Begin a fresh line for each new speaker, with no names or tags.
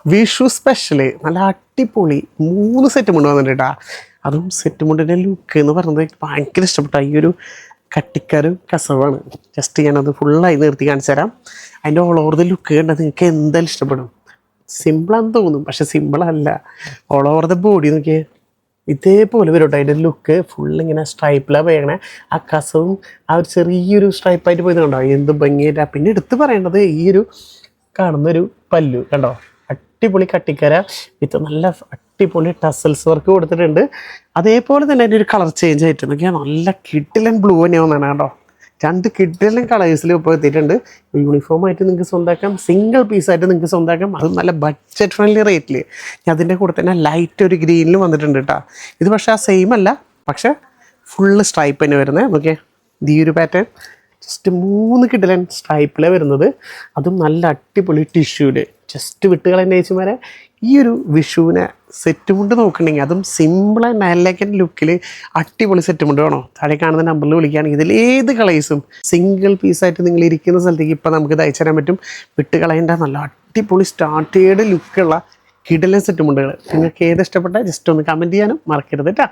Vishu special നല്ല അടിപൊളി 3 set മുണ്ട് വന്നിട്ട് കേട്ടാ. അതും സെറ്റ് മുണ്ടിൻ്റെ ലുക്ക് എന്ന് പറയുന്നത് ഭയങ്കര ഇഷ്ടപ്പെട്ട ഈ ഒരു കട്ടിക്കാരും കസവാണ്. ജസ്റ്റ് ഞാനത് ഫുള്ളായി നിർത്തി കാണിച്ചു തരാം. അതിൻ്റെ ഓൾ ഓവർ ദ ലുക്ക് കണ്ടാൽ നിങ്ങൾക്ക് എന്തായാലും ഇഷ്ടപ്പെടും. സിമ്പിളാന്ന് തോന്നും, പക്ഷെ സിമ്പിളല്ല. ഓൾ ഓവർ ദ ബോഡി നോക്കിയേ ഇതേപോലെ വരും കേട്ടോ. അതിൻ്റെ ലുക്ക് ഫുള്ളിങ്ങനെ സ്ട്രൈപ്പിലാണ് പോയണേ. ആ കസവും ആ ഒരു ചെറിയൊരു സ്ട്രൈപ്പായിട്ട് പോയത് കണ്ടോ, എന്ത് ഭംഗിയായിട്ടാ. പിന്നെ എടുത്ത് പറയേണ്ടത് ഈ ഒരു കാണുന്നൊരു പല്ലു കണ്ടോ, അടിപൊളി കട്ടിക്കര വിത്ത് നല്ല അടിപൊളി ടസൽസ് വർക്ക് കൊടുത്തിട്ടുണ്ട്. അതേപോലെ തന്നെ അതിൻ്റെ ഒരു കളർ ചേഞ്ച് ആയിട്ട് നോക്കിയാൽ നല്ല കിഡിലൻ ബ്ലൂ തന്നെയാവുന്നതാണ് കേട്ടോ. 2 കിഡിലൻ കളേഴ്സിൽ ഇപ്പോൾ എത്തിയിട്ടുണ്ട്. യൂണിഫോം ആയിട്ട് നിങ്ങൾക്ക് സ്വന്തമാക്കാം, സിംഗിൾ പീസായിട്ട് നിങ്ങൾക്ക് സ്വന്തമാക്കാം, അതും നല്ല ബഡ്ജറ്റ് ഫ്രണ്ട്ലി റേറ്റിൽ. അതിൻ്റെ കൂടെ തന്നെ ലൈറ്റ് ഒരു ഗ്രീനിൽ വന്നിട്ടുണ്ട് കേട്ടോ. ഇത് പക്ഷേ ആ സെയിം അല്ല, പക്ഷേ ഫുള്ള് സ്ട്രൈപ്പ് തന്നെ വരുന്നത്. നോക്കിയേ ഈ ഒരു പാറ്റേൺ ജസ്റ്റ് 3 കിഡിലൻ സ്ട്രൈപ്പിലാണ് വരുന്നത്. അതും നല്ല അടിപൊളി ടിഷ്യൂല് ജസ്റ്റ് വിട്ടുകളെ ചേച്ചിമാരെ. ഈ ഒരു വിഷുവിനെ സെറ്റ് മുണ്ട് നോക്കണമെങ്കിൽ അതും സിമ്പിളായി നല്ലക്കൻ ലുക്കിൽ അടിപൊളി സെറ്റ് മുണ്ട് വേണോ, താഴെ കാണുന്ന നമ്പറിൽ വിളിക്കുകയാണെങ്കിൽ ഇതിലേത് കളേഴ്സും സിംഗിൾ പീസായിട്ട് നിങ്ങൾ ഇരിക്കുന്ന സ്ഥലത്തേക്ക് ഇപ്പോൾ നമുക്ക് തയ്ച്ചു തരാൻ പറ്റും. വിട്ടുകളേണ്ട നല്ല അടിപൊളി സ്റ്റാർട്ടേഡ് ലുക്കുള്ള കിടലൻ സെറ്റ് മുണ്ടുകൾ. നിങ്ങൾക്ക് ഏത് ഇഷ്ടപ്പെട്ടാൽ ജസ്റ്റ് ഒന്ന് കമൻറ്റ് ചെയ്യാനും മറക്കരുത് കേട്ടോ.